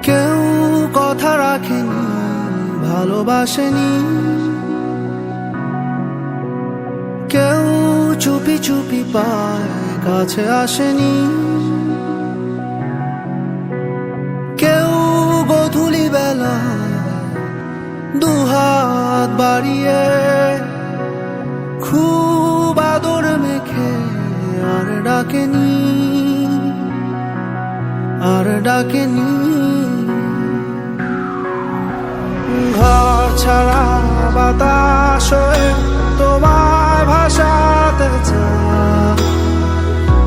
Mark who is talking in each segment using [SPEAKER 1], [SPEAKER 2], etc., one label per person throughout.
[SPEAKER 1] কেউ কথা রাখেনি, ভালোবাসেনি, কেউ চুপি চুপি পায় কাছে আসেনি, কেউ গধূলি বেলা দুহাত বাড়িয়ে খুব আদর মেখে আর ডাকেনি, আর ডাকেনি। ঘর ছাড়া বাতাস হয়ে তোমায় ভাসাতে চায়,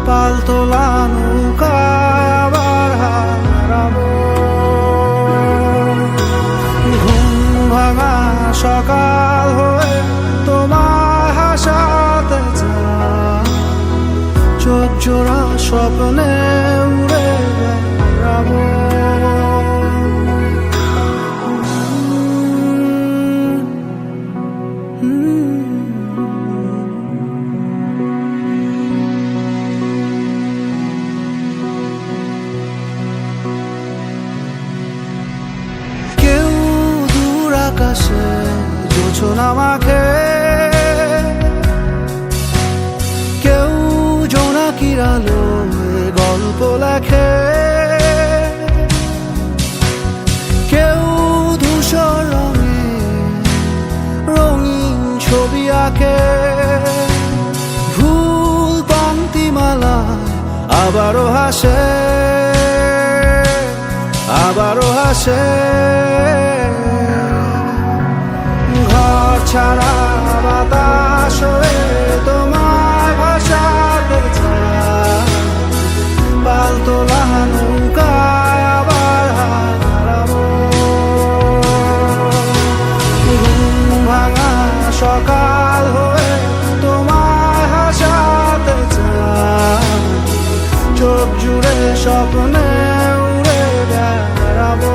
[SPEAKER 1] পালতোলা নৌকায় আবার হারাবো। ঘুম ভাঙা সকাল হয়ে তোমায় হাসাতে চায়, চোখ জোড়া স্বপ্নে উড়ে বেড়াবো। কেউ দূর আকাশে জোছনা মাখে, কেউ জোনাকির আলোয় গল্প লেখে, কেউ ধূসর রঙে রঙিন ছবি আঁকে। ভুল পংক্তিমালায় আবারও হাসে, আবারও হাসে। ঘর ছাড়া বাতাস হয়ে তোমায় ভাসাতে চায়, পালতোলা নৌকায় আবার হারাবো। ঘুম ভাঙা সকাল হয়ে তোমায় হাসাতে চায়, চোখ জুড়ে স্বপ্নে উড়ে বেড়াবো।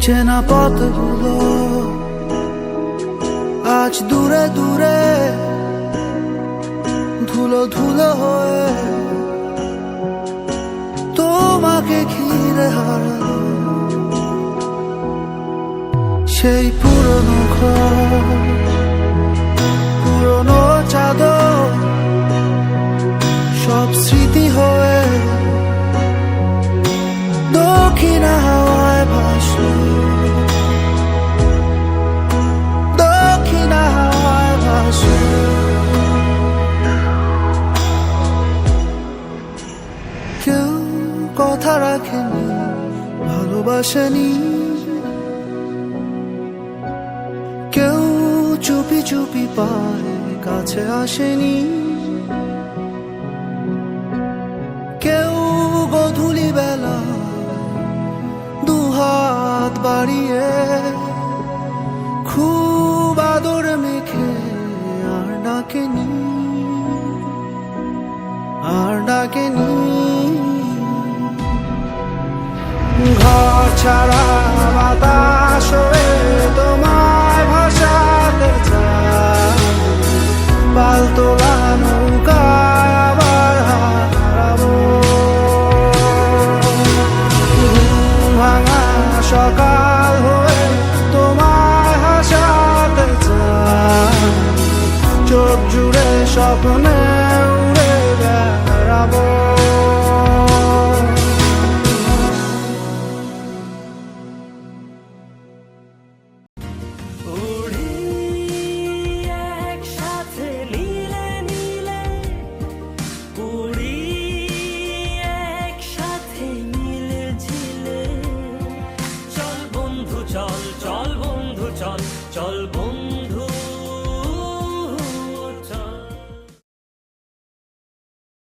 [SPEAKER 1] চেনা পথগুলো আজ দূরে দূরে, ধুলো ধুলো হয়ে তোমাকে ঘিরে হারালো। সেই পুরনো ঘর, পুরনো চাদর, সব স্মৃতি হয়ে দক্ষিণা হাওয়ায় ভাসে, দক্ষিণা হাওয়ায় ভাসে। কেউ কথা রাখেনি, ভালোবাসেনি, কেউ চুপি চুপি পায় কাছে আসেনি, কেউ গধূলি বেলা দুহাত বাড়িয়ে খুব আদর মেখে আর ডাকেনি, আর ডাকেনি। ঘর ছাড়া